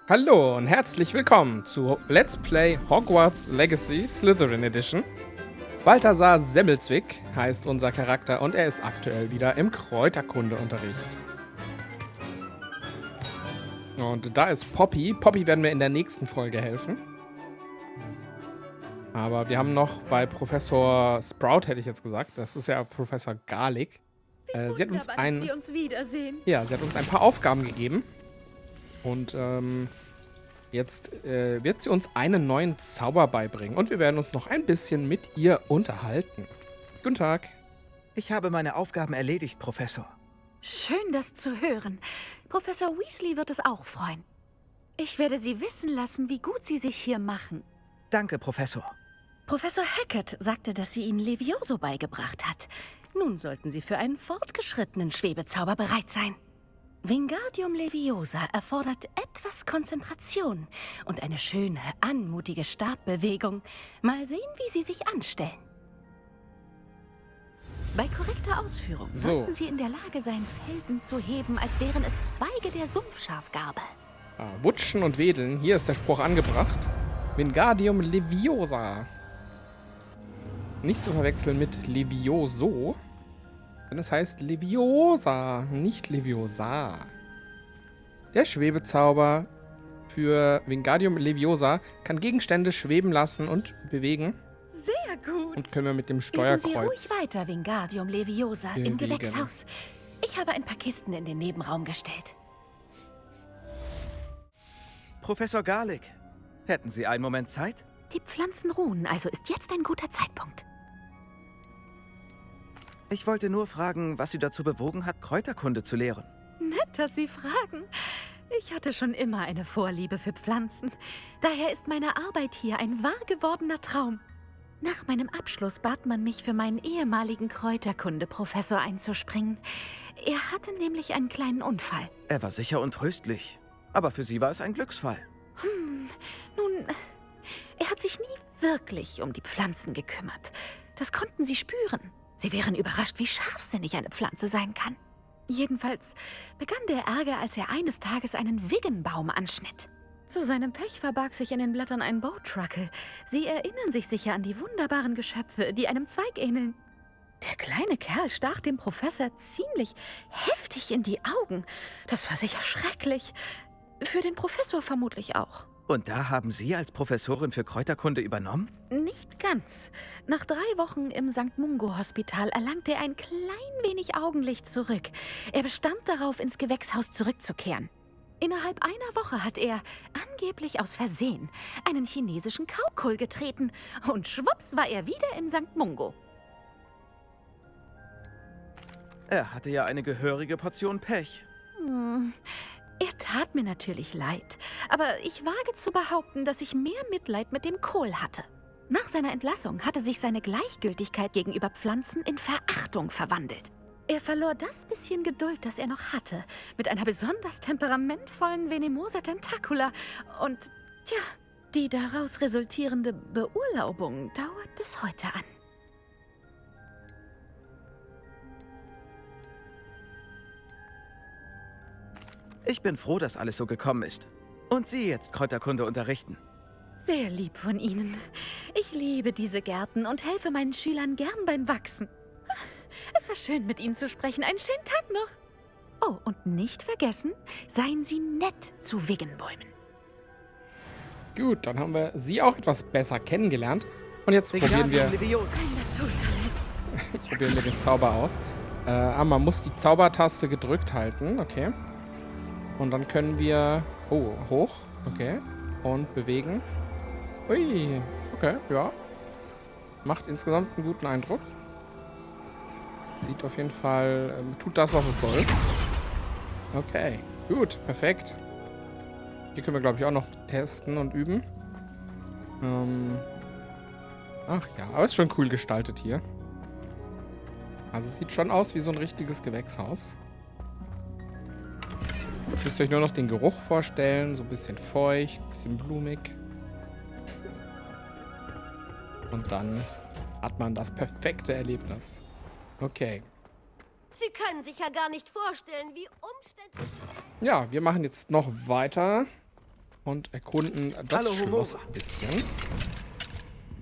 Hallo und herzlich willkommen zu Let's Play Hogwarts Legacy Slytherin Edition. Balthasar Semmelzwick heißt unser Charakter und er ist aktuell wieder im Kräuterkundeunterricht. Und da ist Poppy. Poppy werden wir in der nächsten Folge helfen. Aber wir haben noch bei Professor Sprout, hätte ich jetzt gesagt, das ist ja Professor Garlick. Sie hat uns sie hat uns ein paar Aufgaben gegeben. Und jetzt wird sie uns einen neuen Zauber beibringen. Und wir werden uns noch ein bisschen mit ihr unterhalten. Guten Tag. Ich habe meine Aufgaben erledigt, Professor. Schön, das zu hören. Professor Weasley wird es auch freuen. Ich werde Sie wissen lassen, wie gut Sie sich hier machen. Danke, Professor. Professor Hackett sagte, dass sie Ihnen Levioso beigebracht hat. Nun sollten Sie für einen fortgeschrittenen Schwebezauber bereit sein. Wingardium Leviosa erfordert etwas Konzentration und eine schöne, anmutige Stabbewegung. Mal sehen, wie Sie sich anstellen. Bei korrekter Ausführung sollten Sie in der Lage sein, Felsen zu heben, als wären es Zweige der Sumpfschafgarbe. Wutschen und wedeln. Hier ist der Spruch angebracht. Wingardium Leviosa. Nicht zu verwechseln mit Levioso. Denn es heißt Leviosa, nicht Leviosa. Der Schwebezauber für Wingardium Leviosa kann Gegenstände schweben lassen und bewegen. Sehr gut. Und können wir mit dem Steuerkreuz Üben Sie ruhig weiter, Wingardium Leviosa, bewegen. im Gewächshaus. Ich habe ein paar Kisten in den Nebenraum gestellt. Professor Garlick, hätten Sie einen Moment Zeit? Die Pflanzen ruhen, also ist jetzt ein guter Zeitpunkt. Ich wollte nur fragen, was Sie dazu bewogen hat, Kräuterkunde zu lehren. Nett, dass Sie fragen. Ich hatte schon immer eine Vorliebe für Pflanzen. Daher ist meine Arbeit hier ein wahr gewordener Traum. Nach meinem Abschluss bat man mich, für meinen ehemaligen Kräuterkunde-Professor einzuspringen. Er hatte nämlich einen kleinen Unfall. Er war sicher untröstlich. Aber für Sie war es ein Glücksfall. Nun, er hat sich nie wirklich um die Pflanzen gekümmert. Das konnten Sie spüren. Sie wären überrascht, wie scharfsinnig eine Pflanze sein kann. Jedenfalls begann der Ärger, als er eines Tages einen Wiggenbaum anschnitt. Zu seinem Pech verbarg sich in den Blättern ein Bowtruckle. Sie erinnern sich sicher an die wunderbaren Geschöpfe, die einem Zweig ähneln. Der kleine Kerl stach dem Professor ziemlich heftig in die Augen. Das war sicher schrecklich. Für den Professor vermutlich auch. Und da haben Sie als Professorin für Kräuterkunde übernommen? Nicht ganz. Nach 3 Wochen im St. Mungo-Hospital erlangte er ein klein wenig Augenlicht zurück. Er bestand darauf, ins Gewächshaus zurückzukehren. Innerhalb einer Woche hat er, angeblich aus Versehen, einen chinesischen Kaukohl getreten. Und schwupps war er wieder im St. Mungo. Er hatte ja eine gehörige Portion Pech. Er tat mir natürlich leid, aber ich wage zu behaupten, dass ich mehr Mitleid mit dem Kohl hatte. Nach seiner Entlassung hatte sich seine Gleichgültigkeit gegenüber Pflanzen in Verachtung verwandelt. Er verlor das bisschen Geduld, das er noch hatte, mit einer besonders temperamentvollen Venemosa Tentacula und, tja, die daraus resultierende Beurlaubung dauert bis heute an. Ich bin froh, dass alles so gekommen ist. Und Sie jetzt Kräuterkunde unterrichten. Sehr lieb von Ihnen. Ich liebe diese Gärten und helfe meinen Schülern gern beim Wachsen. Es war schön, mit Ihnen zu sprechen. Einen schönen Tag noch. Oh, und nicht vergessen, seien Sie nett zu Wiggenbäumen. Gut, dann haben wir sie auch etwas besser kennengelernt. Und jetzt probieren wir Ein Naturtalent. probieren wir den Zauber aus. Man muss die Zaubertaste gedrückt halten. Okay. Und dann können wir... Oh, hoch. Okay. Und bewegen. Ui. Okay, ja. Macht insgesamt einen guten Eindruck. Sieht auf jeden Fall... tut das, was es soll. Okay. Gut, perfekt. Hier können wir, glaube ich, auch noch testen und üben. Ach ja, aber ist schon cool gestaltet hier. Also es sieht schon aus wie so ein richtiges Gewächshaus. Jetzt müsst ihr euch nur noch den Geruch vorstellen. So ein bisschen feucht, ein bisschen blumig. Und dann hat man das perfekte Erlebnis. Okay. Sie können sich ja gar nicht vorstellen, wie umständlich... Ja, wir machen jetzt noch weiter. und erkunden das Alohomora. Schloss ein bisschen.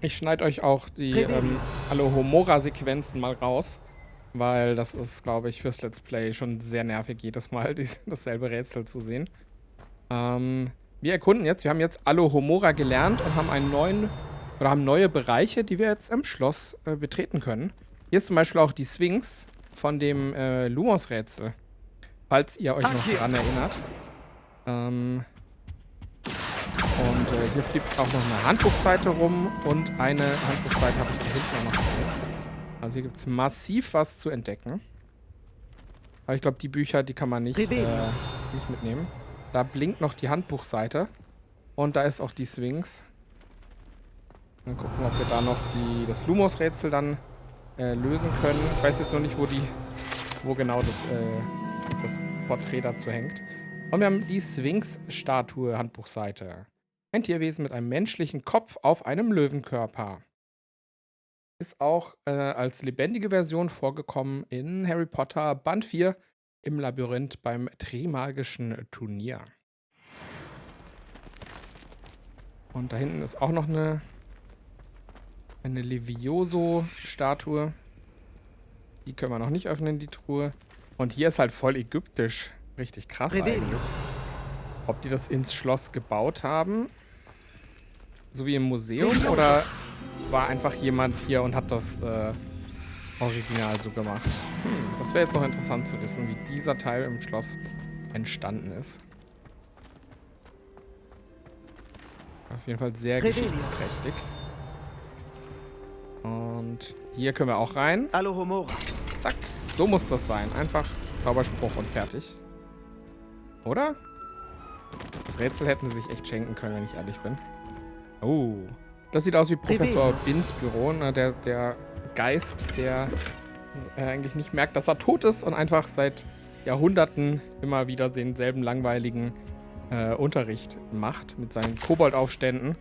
Ich schneide euch auch die Alohomora-Sequenzen mal raus, weil das ist, glaube ich, fürs Let's Play schon sehr nervig, jedes Mal dasselbe Rätsel zu sehen. Wir erkunden jetzt, wir haben jetzt Alohomora gelernt und haben haben neue Bereiche, die wir jetzt im Schloss betreten können. Hier ist zum Beispiel auch die Sphinx von dem Lumos-Rätsel, falls ihr euch noch dran erinnert. Hier fliegt auch noch eine Handbuchseite rum und eine Handbuchseite habe ich da hinten auch noch gesehen. Also hier gibt es massiv was zu entdecken. Aber ich glaube, die Bücher, die kann man nicht mitnehmen. Da blinkt noch die Handbuchseite. Und da ist auch die Sphinx. Dann gucken wir, ob wir da noch das Lumos-Rätsel dann lösen können. Ich weiß jetzt noch nicht, wo genau das Porträt dazu hängt. Und wir haben die Sphinx-Statue, Handbuchseite. Ein Tierwesen mit einem menschlichen Kopf auf einem Löwenkörper. Ist auch als lebendige Version vorgekommen in Harry Potter Band 4 im Labyrinth beim Trimagischen Turnier. Und da hinten ist auch noch eine Levioso-Statue. Die können wir noch nicht öffnen, die Truhe. Und hier ist halt voll ägyptisch. Richtig krass eigentlich. Ob die das ins Schloss gebaut haben, so wie im Museum, oder war einfach jemand hier und hat das original so gemacht. Das wäre jetzt noch interessant zu wissen, wie dieser Teil im Schloss entstanden ist. Auf jeden Fall sehr geschichtsträchtig. Und hier können wir auch rein. Alohomora. Zack. So muss das sein. Einfach Zauberspruch und fertig. Oder? Das Rätsel hätten sie sich echt schenken können, wenn ich ehrlich bin. Oh. Das sieht aus wie Professor Bins Büro. Ne? Der Geist, der eigentlich nicht merkt, dass er tot ist und einfach seit Jahrhunderten immer wieder denselben langweiligen Unterricht macht mit seinen Koboldaufständen,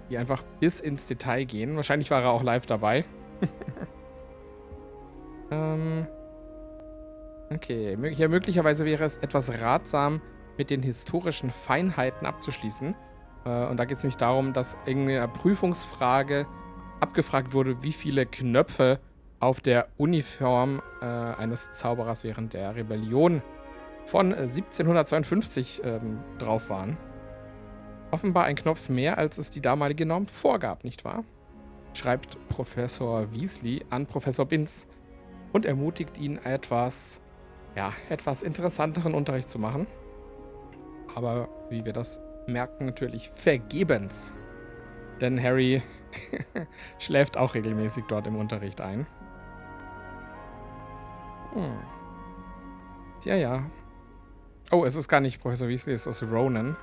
die einfach bis ins Detail gehen. Wahrscheinlich war er auch live dabei. Okay, hier möglicherweise wäre es etwas ratsam, mit den historischen Feinheiten abzuschließen. Und da geht es nämlich darum, dass irgendeine Prüfungsfrage abgefragt wurde, wie viele Knöpfe auf der Uniform eines Zauberers während der Rebellion von 1752 drauf waren. Offenbar ein Knopf mehr, als es die damalige Norm vorgab, nicht wahr? Schreibt Professor Weasley an Professor Binns und ermutigt ihn, etwas interessanteren Unterricht zu machen. Aber wie wir das merken, natürlich vergebens. Denn Harry schläft auch regelmäßig dort im Unterricht ein. Tja, ja. Oh, es ist gar nicht Professor Weasley, es ist Ronan.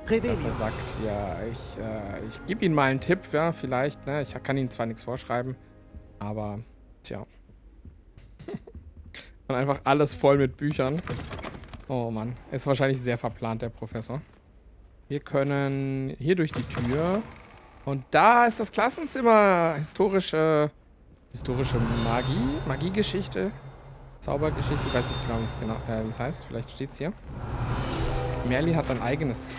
Dass er sagt, ja, ich gebe Ihnen mal einen Tipp, ja, vielleicht, ne? Ich kann Ihnen zwar nichts vorschreiben, aber, tja. Und einfach alles voll mit Büchern. Oh Mann, ist wahrscheinlich sehr verplant, der Professor. Wir können hier durch die Tür. Und da ist das Klassenzimmer. Historische Magie, Magiegeschichte, Zaubergeschichte. Ich weiß nicht genau, wie es heißt. Vielleicht steht es hier. Merlin hat ein eigenes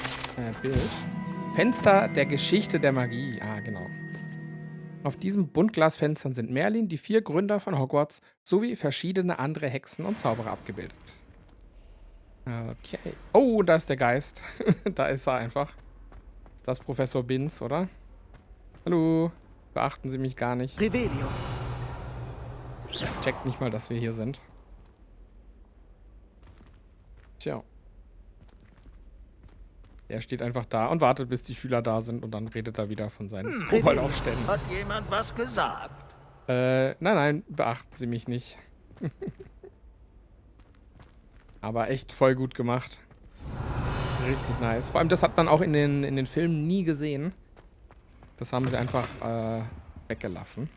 Bild. Fenster der Geschichte der Magie. Ah, genau. Auf diesen Buntglasfenstern sind Merlin, die 4 Gründer von Hogwarts, sowie verschiedene andere Hexen und Zauberer abgebildet. Okay. Oh, da ist der Geist. Da ist er einfach. Ist das Professor Binns, oder? Hallo. Beachten Sie mich gar nicht. Revelio. Checkt nicht mal, dass wir hier sind. Tja. Er steht einfach da und wartet, bis die Schüler da sind und dann redet er wieder von seinen Koboldaufständen. Hat jemand was gesagt? Nein, beachten Sie mich nicht. Aber echt voll gut gemacht. Richtig nice. Vor allem, das hat man auch in den Filmen nie gesehen. Das haben sie einfach weggelassen.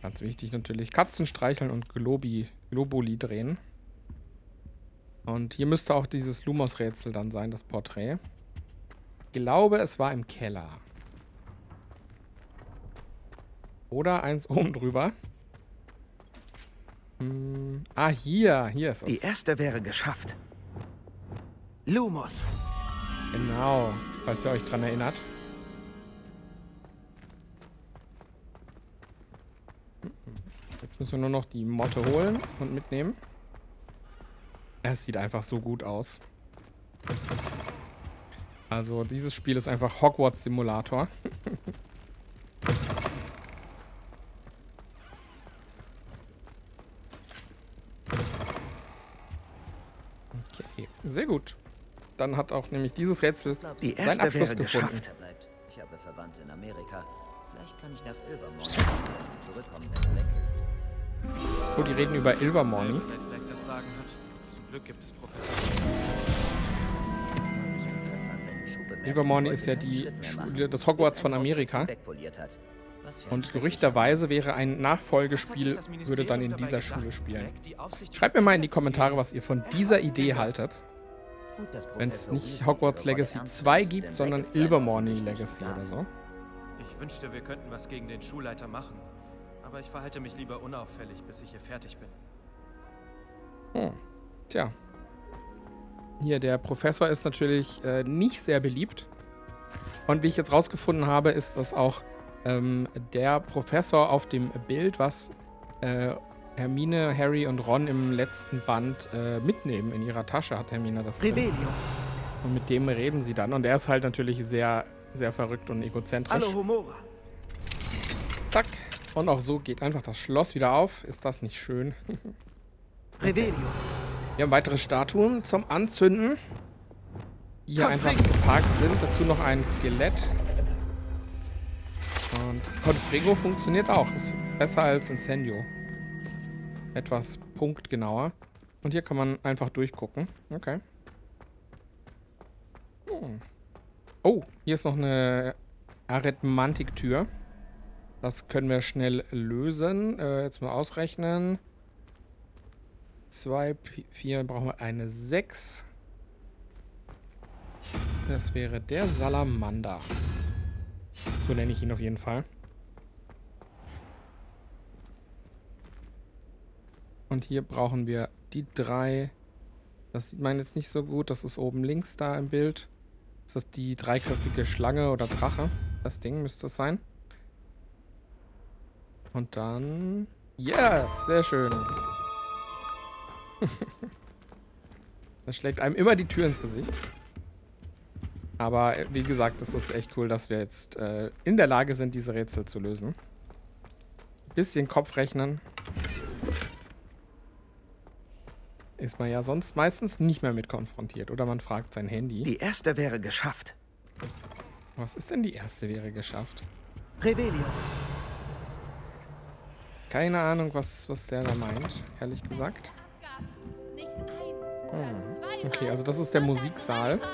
Ganz wichtig natürlich. Katzen streicheln und Globuli drehen. Und hier müsste auch dieses Lumos-Rätsel dann sein, das Porträt. Ich glaube, es war im Keller. Oder eins oben drüber. Ah, hier ist Die es. erste wäre geschafft. Lumos. Genau, falls ihr euch dran erinnert. Jetzt müssen wir nur noch die Motte holen und mitnehmen. Es sieht einfach so gut aus. Also, dieses Spiel ist einfach Hogwarts Simulator. Okay, sehr gut. Dann hat auch nämlich dieses Rätsel Die seinen erste Abschluss wäre gefunden. geschafft. Bleibt. Ich habe Verwandte in Amerika. Vielleicht kann ich nach Ilvermorny zurückkommen, wenn er weg ist. Oh, die reden über Ilvermorny. Seit Black das Sagen hat. Zum Glück gibt es Professor. Ilvermorny ist ja die Schule des Hogwarts von Amerika. Und gerüchterweise wäre ein Nachfolgespiel, würde dann in dieser Schule spielen. Schreibt mir mal in die Kommentare, was ihr von dieser Idee haltet. Wenn es nicht Hogwarts Legacy 2 gibt, sondern Ilvermorny Legacy oder so. Ich wünschte, wir könnten was gegen den Schulleiter machen. Aber ich verhalte mich lieber unauffällig, bis ich hier fertig bin. Hm. Tja. Hier, der Professor ist natürlich nicht sehr beliebt. Und wie ich jetzt rausgefunden habe, ist das auch der Professor auf dem Bild, was Hermine, Harry und Ron im letzten Band mitnehmen in ihrer Tasche, hat Hermine das drin. Revelio. Und mit dem reden sie dann. Und er ist halt natürlich sehr, sehr verrückt und egozentrisch. Alohomora. Zack. Und auch so geht einfach das Schloss wieder auf. Ist das nicht schön? Revelio. Wir haben weitere Statuen zum Anzünden, die hier einfach geparkt sind. Dazu noch ein Skelett. Und Confringo funktioniert auch. Ist besser als Incendio. Etwas punktgenauer. Und hier kann man einfach durchgucken. Okay. Oh, hier ist noch eine Arithmantik-Tür. Das können wir schnell lösen. Jetzt mal ausrechnen. 2, 4, brauchen wir eine 6. Das wäre der Salamander. So nenne ich ihn auf jeden Fall. Und hier brauchen wir die 3. Das sieht man jetzt nicht so gut. Das ist oben links da im Bild. Ist das die dreiköpfige Schlange oder Drache? Das Ding müsste es sein. Und dann... Yes, sehr schön. Das schlägt einem immer die Tür ins Gesicht. Aber wie gesagt, es ist echt cool, dass wir jetzt in der Lage sind, diese Rätsel zu lösen. Bisschen Kopfrechnen. Ist man ja sonst meistens nicht mehr mit konfrontiert. Oder man fragt sein Handy. Die erste wäre geschafft. Was ist denn die erste wäre geschafft? Revelio. Keine Ahnung, was der da meint, ehrlich gesagt. Nicht ein oder zweimal, Okay, also das ist der Musiksaal. Dreimal!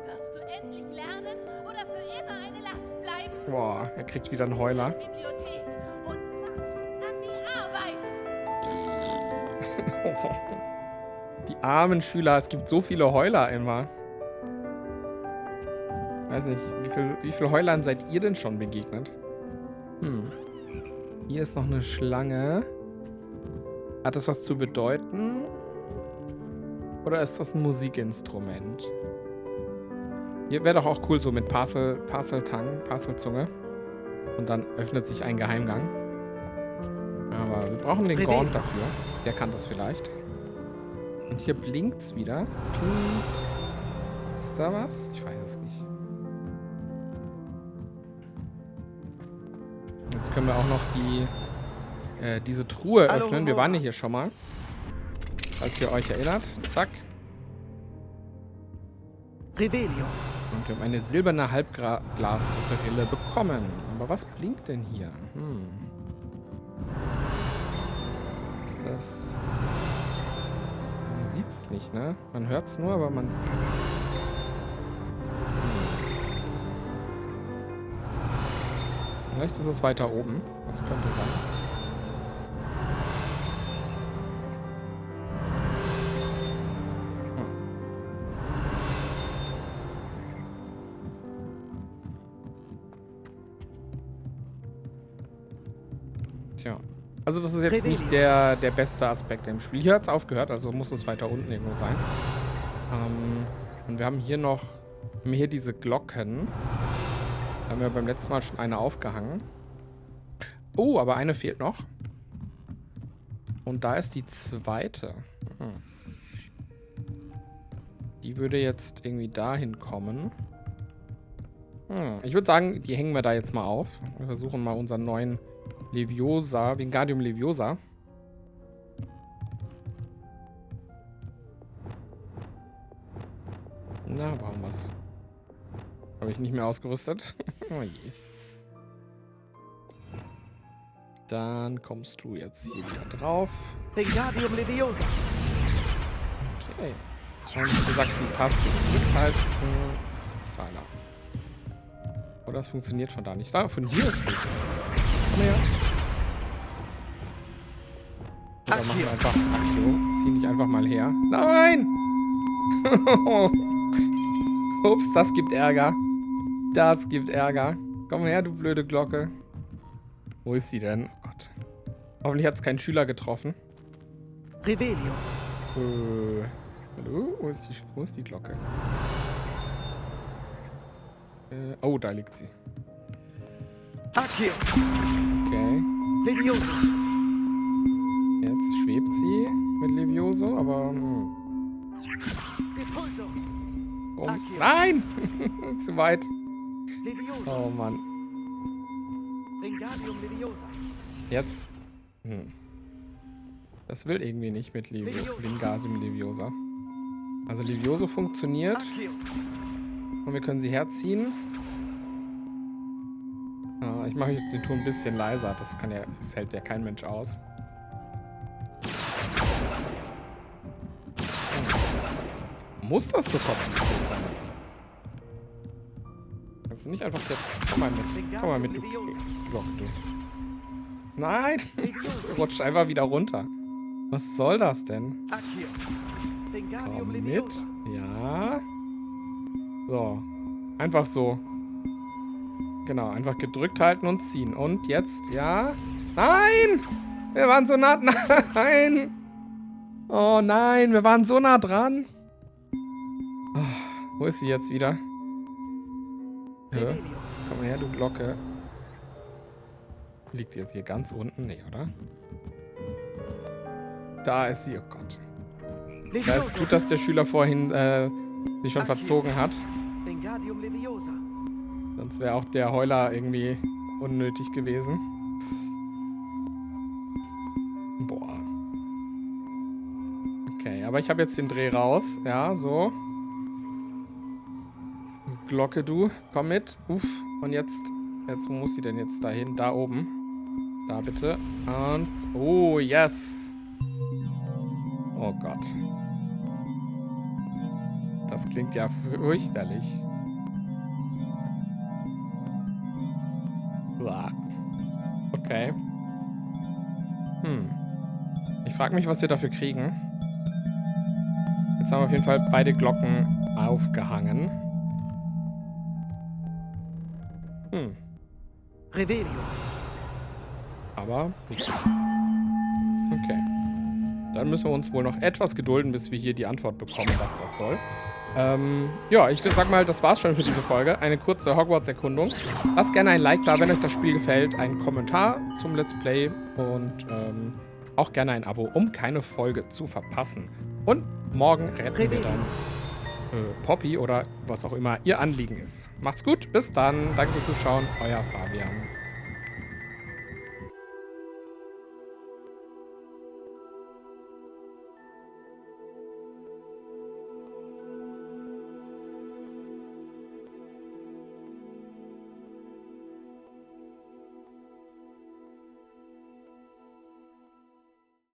Wirst du endlich lernen oder für immer eine Last bleiben? Boah, er kriegt wieder einen Heuler. Bibliothek und an die Arbeit! Die armen Schüler, es gibt so viele Heuler immer. Weiß nicht, wie viel Heulern seid ihr denn schon begegnet? Hier ist noch eine Schlange. Hat das was zu bedeuten? Oder ist das ein Musikinstrument? Hier wäre doch auch cool so mit Parselzunge. Und dann öffnet sich ein Geheimgang. Aber wir brauchen den Gaunt dafür. Der kann das vielleicht. Und hier blinkt's wieder. Ist da was? Ich weiß es nicht. Jetzt können wir auch noch diese Truhe öffnen. Wir waren ja hier schon mal. Falls ihr euch erinnert. Zack. Revelio. Und wir haben eine silberne Halbglasbrille bekommen. Aber was blinkt denn hier? Ist das... Man sieht's nicht, ne? Man hört's nur, aber man... Vielleicht ist es weiter oben. Das könnte sein. Tja. Also das ist jetzt nicht der beste Aspekt im Spiel. Hier hat es aufgehört, also muss es weiter unten irgendwo sein. Und wir haben hier noch diese Glocken. Da haben wir beim letzten Mal schon eine aufgehangen. Oh, aber eine fehlt noch. Und da ist die zweite. Die würde jetzt irgendwie dahin kommen. Ich würde sagen, die hängen wir da jetzt mal auf. Wir versuchen mal unseren neuen Leviosa, Wingardium Leviosa. Na, warum was? Habe ich nicht mehr ausgerüstet? Oh je. Dann kommst du jetzt hier wieder drauf. Wingardium Leviosa. Okay. Und wie gesagt, die Taste gedrückt halten. Zahler. Oh, das funktioniert von da nicht. Da, von hier ist gut. Komm her. Oder machen wir einfach Akio. Zieh dich einfach mal her. Nein! Ups, das gibt Ärger. Das gibt Ärger. Komm her, du blöde Glocke. Wo ist sie denn? Oh Gott. Hoffentlich hat es keinen Schüler getroffen. Revelio. Hallo? Wo ist die Glocke? Oh, da liegt sie. Accio. Okay. Leviosa. Jetzt schwebt sie mit Levioso, aber... Repulso. Oh, nein! Zu weit. Leviosa. Oh, Mann. Wingardium Leviosa. Jetzt. Das will irgendwie nicht mit Wingardium Leviosa. Also Levioso funktioniert. Accio. Und wir können sie herziehen. Ich mache den Ton ein bisschen leiser. Das hält ja kein Mensch aus. Muss das so kompliziert sein? Kannst du nicht einfach jetzt... Komm mal mit, du Glock, du. Nein! Du rutscht einfach wieder runter. Was soll das denn? Accio. Wingardium Komm mit. Leviosa. Ja. So. Einfach so. Genau, einfach gedrückt halten und ziehen. Und jetzt, ja. Nein! Wir waren so nah... Nein! Oh nein, wir waren so nah dran. Oh, wo ist sie jetzt wieder? Revelio. Komm her, du Glocke. Liegt jetzt hier ganz unten? Nee, oder? Da ist sie, oh Gott. Da Leviosa. ist gut, dass der Schüler vorhin sich schon verzogen hat. Wingardium Leviosa. Sonst wäre auch der Heuler irgendwie unnötig gewesen. Boah. Okay, aber ich habe jetzt den Dreh raus. Ja, so. Glocke, du. Komm mit. Uff. Und jetzt, wo muss sie denn jetzt dahin? Da oben. Da bitte. Und, oh, yes. Oh Gott. Das klingt ja fürchterlich. Uah. Okay. Ich frage mich, was wir dafür kriegen. Jetzt haben wir auf jeden Fall beide Glocken aufgehangen. Revelio. Aber nichts. Okay. Dann müssen wir uns wohl noch etwas gedulden, bis wir hier die Antwort bekommen, was das soll. Ja, ich sag mal, das war's schon für diese Folge. Eine kurze Hogwarts-Erkundung. Lasst gerne ein Like da, wenn euch das Spiel gefällt. Einen Kommentar zum Let's Play und auch gerne ein Abo, um keine Folge zu verpassen. Und morgen retten wir dann Poppy oder was auch immer ihr Anliegen ist. Macht's gut, bis dann. Danke fürs Zuschauen. Euer Fabian.